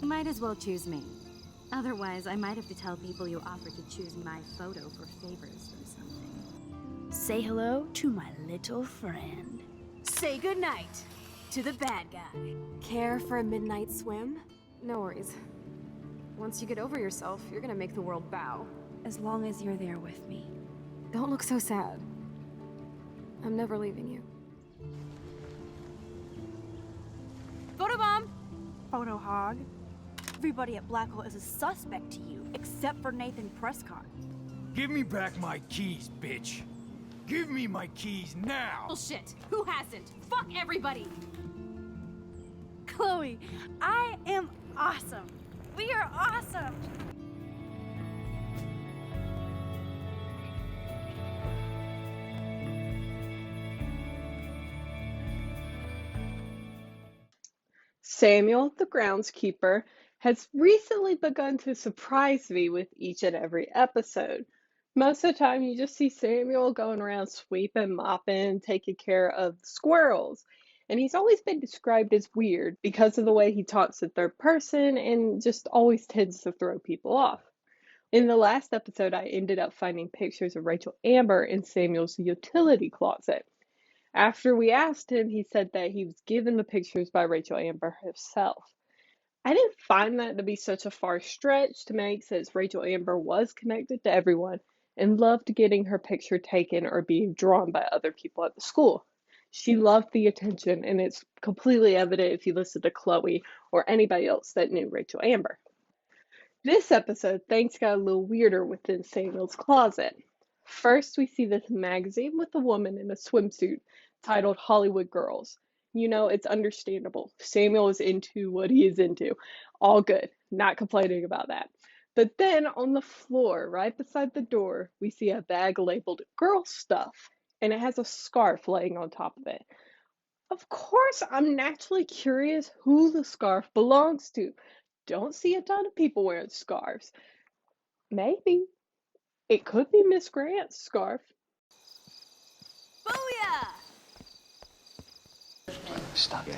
Might as well choose me. Otherwise, I might have to tell people you offered to choose my photo for favors or something. Say hello to my little friend. Say goodnight to the bad guy. Care for a midnight swim? No worries. Once you get over yourself, you're gonna make the world bow. As long as you're there with me. Don't look so sad. I'm never leaving you. Photobomb! Photo hog. Everybody at Blackwell is a suspect to you, except for Nathan Prescott. Give me back my keys, bitch. Give me my keys now. Bullshit! Who hasn't? Fuck everybody! Chloe, I am awesome. We are awesome. Samuel, the groundskeeper, has recently begun to surprise me with each and every episode. Most of the time, you just see Samuel going around sweeping, mopping, taking care of the squirrels. And he's always been described as weird because of the way he talks in third person and just always tends to throw people off. In the last episode, I ended up finding pictures of Rachel Amber in Samuel's utility closet. After we asked him, he said that he was given the pictures by Rachel Amber herself. I didn't find that to be such a far stretch to make, since Rachel Amber was connected to everyone and loved getting her picture taken or being drawn by other people at the school. She loved the attention, and it's completely evident if you listen to Chloe or anybody else that knew Rachel Amber. This episode, things got a little weirder within Samuel's closet. First, we see this magazine with a woman in a swimsuit titled Hollywood Girls. You know, it's understandable. Samuel is into what he is into. All good. Not complaining about that. But then on the floor, right beside the door, we see a bag labeled girl stuff, and it has a scarf laying on top of it. Of course, I'm naturally curious who the scarf belongs to. Don't see a ton of people wearing scarves. Maybe. It could be Miss Grant's scarf. Booyah! Stop it.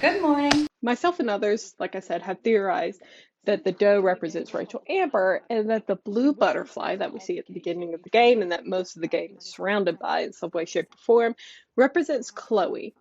Good morning. Myself and others, like I said, have theorized that the doe represents Rachel Amber and that the blue butterfly that we see at the beginning of the game and that most of the game is surrounded by in some way, shape, or form represents Chloe.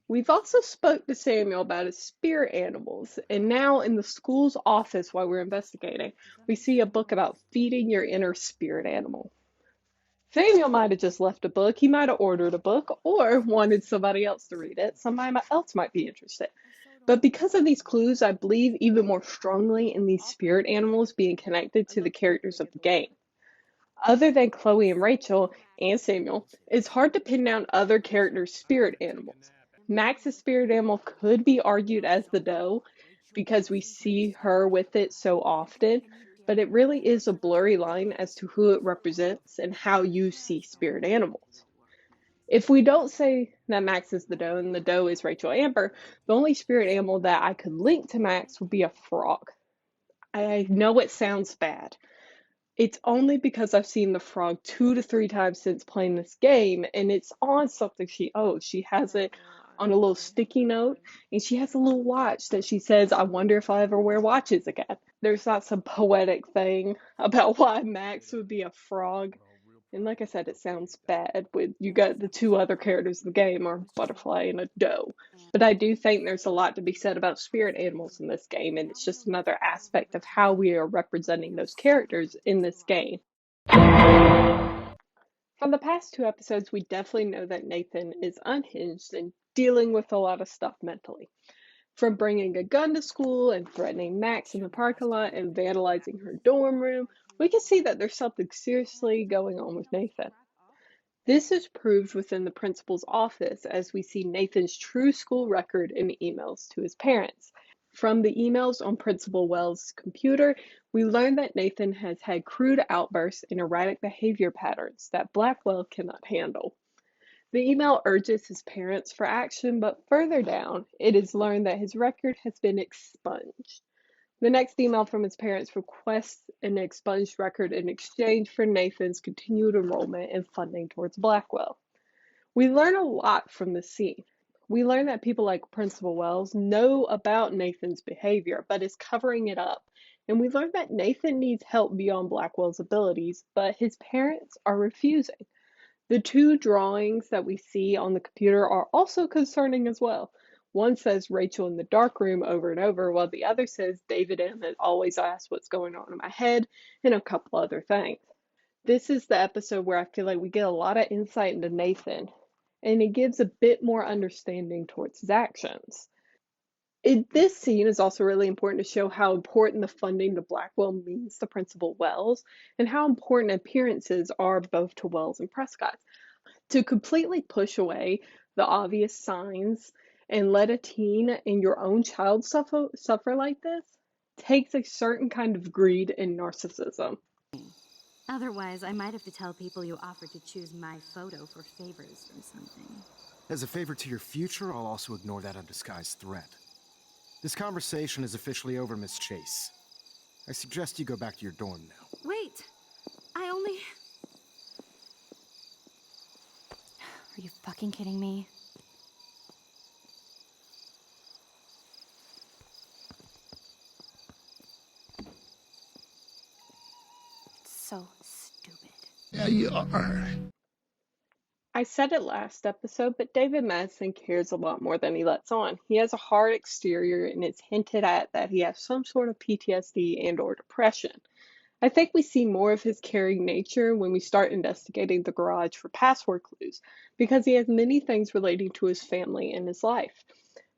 We've also spoke to Samuel about his spirit animals, and now in the school's office while we're investigating, we see a book about feeding your inner spirit animal. Samuel might have just left a book, he might have ordered a book, or wanted somebody else to read it. Somebody else might be interested. But because of these clues, I believe even more strongly in these spirit animals being connected to the characters of the game. Other than Chloe and Rachel and Samuel, it's hard to pin down other characters' spirit animals. Max's spirit animal could be argued as the doe because we see her with it so often, but it really is a blurry line as to who it represents and how you see spirit animals. If we don't say that Max is the doe and the doe is Rachel Amber, the only spirit animal that I could link to Max would be a frog. I know it sounds bad. It's only because I've seen the frog 2 to 3 times since playing this game, and it's on something she owes. She has it on a little sticky note, and she has a little watch that she says, I wonder if I ever wear watches again. There's not some poetic thing about why Max would be a frog. And like I said, it sounds bad when you got the 2 other characters in the game are butterfly and a doe. But I do think there's a lot to be said about spirit animals in this game, and it's just another aspect of how we are representing those characters in this game. From the past 2 episodes, we definitely know that Nathan is unhinged and dealing with a lot of stuff mentally. From bringing a gun to school and threatening Max in the parking lot and vandalizing her dorm room, we can see that there's something seriously going on with Nathan. This is proved within the principal's office as we see Nathan's true school record and emails to his parents. From the emails on Principal Wells' computer, we learn that Nathan has had crude outbursts and erratic behavior patterns that Blackwell cannot handle. The email urges his parents for action, but further down, it is learned that his record has been expunged. The next email from his parents requests an expunged record in exchange for Nathan's continued enrollment and funding towards Blackwell. We learn a lot from this scene. We learn that people like Principal Wells know about Nathan's behavior, but is covering it up. And we learn that Nathan needs help beyond Blackwell's abilities, but his parents are refusing. The two drawings that we see on the computer are also concerning as well. One says Rachel in the dark room over and over, while the other says David Emmett always asks what's going on in my head, and a couple other things. This is the episode where I feel like we get a lot of insight into Nathan, and it gives a bit more understanding towards his actions. This scene is also really important to show how important the funding to Blackwell means to Principal Wells, and how important appearances are both to Wells and Prescott. To completely push away the obvious signs and let a teen and your own child suffer like this takes a certain kind of greed and narcissism. Otherwise, I might have to tell people you offered to choose my photo for favors from something. As a favor to your future, I'll also ignore that undisguised threat. This conversation is officially over, Miss Chase. I suggest you go back to your dorm now. Wait! I only... Are you fucking kidding me? So stupid. Yeah, you are. I said it last episode, but David Madsen cares a lot more than he lets on. He has a hard exterior, and it's hinted at that he has some sort of PTSD and/or depression. I think we see more of his caring nature when we start investigating the garage for password clues, because he has many things relating to his family and his life.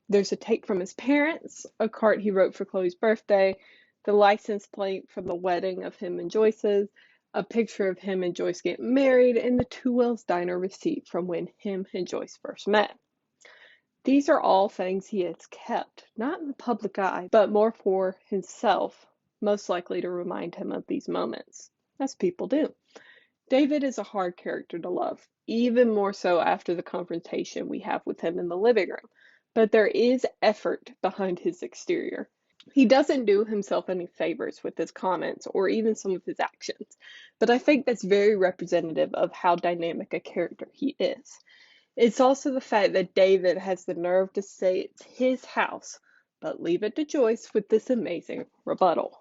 There's a tape from his parents, a card he wrote for Chloe's birthday, the license plate from the wedding of him and Joyce's, a picture of him and Joyce getting married, and the Two Wells Diner receipt from when him and Joyce first met. These are all things he has kept, not in the public eye, but more for himself, most likely to remind him of these moments, as people do. David is a hard character to love, even more so after the confrontation we have with him in the living room, but there is effort behind his exterior. He doesn't do himself any favors with his comments or even some of his actions, but I think that's very representative of how dynamic a character he is. It's also the fact that David has the nerve to say it's his house, but leave it to Joyce with this amazing rebuttal.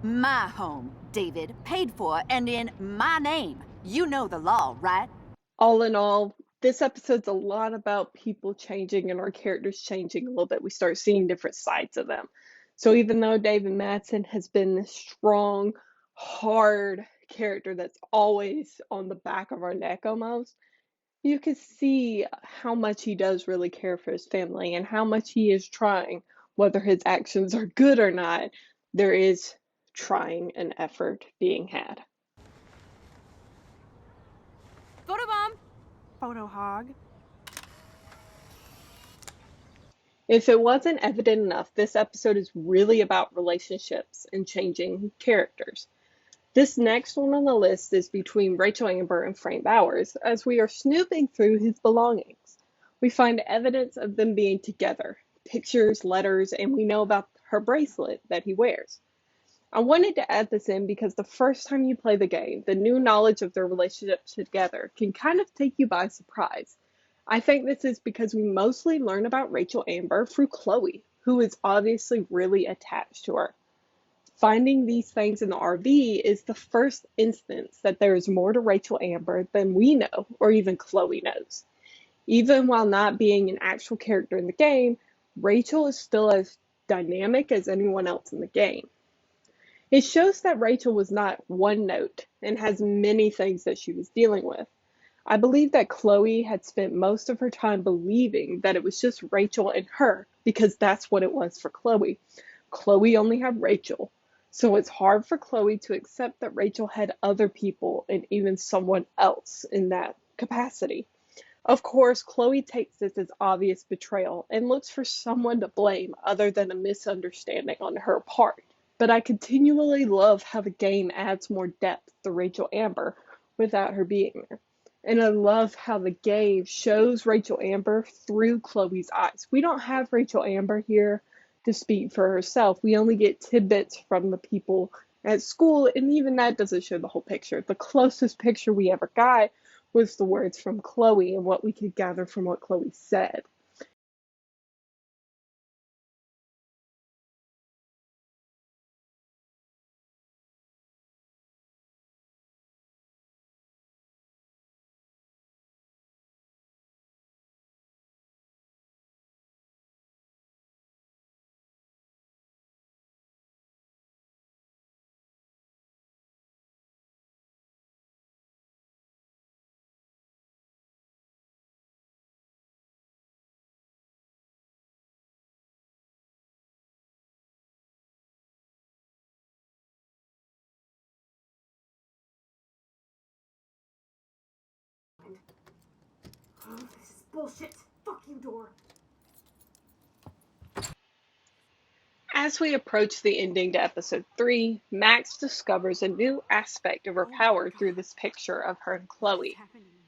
My home, David, paid for and in my name. You know the law, right? All in all, this episode's a lot about people changing and our characters changing a little bit. We start seeing different sides of them. So even though David Madsen has been this strong, hard character that's always on the back of our neck almost, you can see how much he does really care for his family and how much he is trying. Whether his actions are good or not, there is trying and effort being had. Photobomb! Photo hog. If it wasn't evident enough, this episode is really about relationships and changing characters. This next one on the list is between Rachel Amber and Frank Bowers, as we are snooping through his belongings. We find evidence of them being together, pictures, letters, and we know about her bracelet that he wears. I wanted to add this in because the first time you play the game, the new knowledge of their relationship together can kind of take you by surprise. I think this is because we mostly learn about Rachel Amber through Chloe, who is obviously really attached to her. Finding these things in the RV is the first instance that there is more to Rachel Amber than we know, or even Chloe knows. Even while not being an actual character in the game, Rachel is still as dynamic as anyone else in the game. It shows that Rachel was not one note and has many things that she was dealing with. I believe that Chloe had spent most of her time believing that it was just Rachel and her, because that's what it was for Chloe. Chloe only had Rachel, so it's hard for Chloe to accept that Rachel had other people and even someone else in that capacity. Of course, Chloe takes this as obvious betrayal and looks for someone to blame other than a misunderstanding on her part. But I continually love how the game adds more depth to Rachel Amber without her being there. And I love how the game shows Rachel Amber through Chloe's eyes. We don't have Rachel Amber here to speak for herself. We only get tidbits from the people at school, and even that doesn't show the whole picture. The closest picture we ever got was the words from Chloe and what we could gather from what Chloe said. Bullshit. Fuck you, door. As we approach the ending to episode 3, Max discovers a new aspect of her power through this picture of her and Chloe.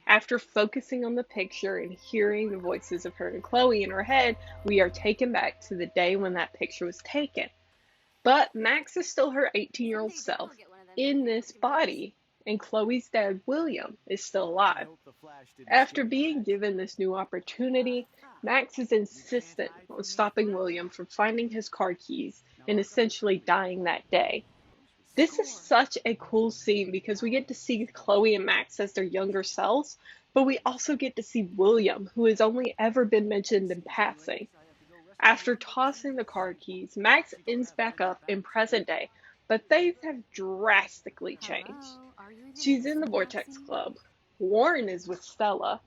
After focusing on the picture and hearing the voices of her and Chloe in her head, we are taken back to the day when that picture was taken. But Max is still her 18-year-old self in this body, and Chloe's dad, William, is still alive. After being given this new opportunity, Max is insistent on stopping William from finding his car keys and essentially dying that day. This is such a cool scene because we get to see Chloe and Max as their younger selves, but we also get to see William, who has only ever been mentioned in passing. After tossing the car keys, Max ends back up in present day, but things have drastically changed. She's in the Vortex Club. Warren is with Stella.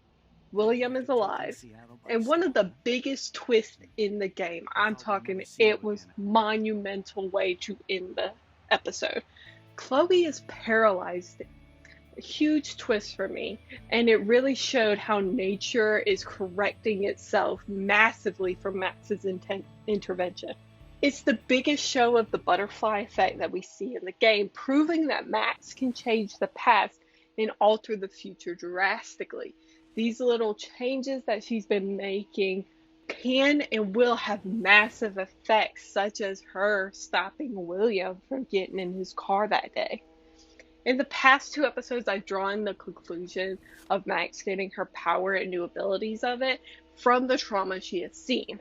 William is alive. And one of the biggest twists in the game, I'm talking, it was monumental way to end the episode. Chloe is paralyzed. A huge twist for me, and it really showed how nature is correcting itself massively from Max's intervention. It's the biggest show of the butterfly effect that we see in the game, proving that Max can change the past and alter the future drastically. These little changes that she's been making can and will have massive effects, such as her stopping William from getting in his car that day. In the past 2 episodes, I've drawn the conclusion of Max getting her power and new abilities of it from the trauma she has seen.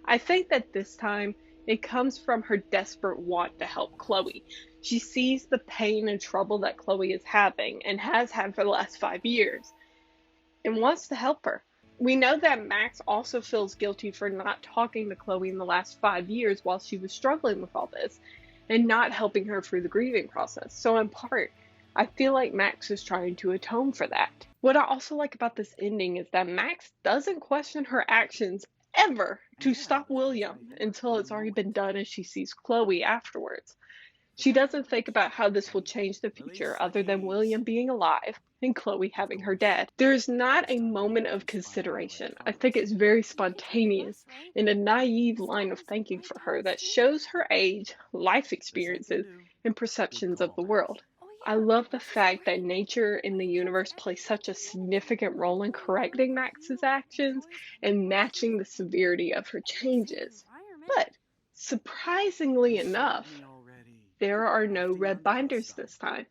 I think that this time it comes from her desperate want to help Chloe. She sees the pain and trouble that Chloe is having and has had for the last 5 years and wants to help her. We know that Max also feels guilty for not talking to Chloe in the last 5 years while she was struggling with all this and not helping her through the grieving process. So in part, I feel like Max is trying to atone for that. What I also like about this ending is that Max doesn't question her actions ever to stop William until it's already been done and she sees Chloe afterwards. She doesn't think about how this will change the future other than William being alive and Chloe having her dad. There is not a moment of consideration. I think it's very spontaneous and a naive line of thinking for her that shows her age, life experiences, and perceptions of the world. I love the fact that nature in the universe plays such a significant role in correcting Max's actions and matching the severity of her changes. But surprisingly enough, there are no red binders this time.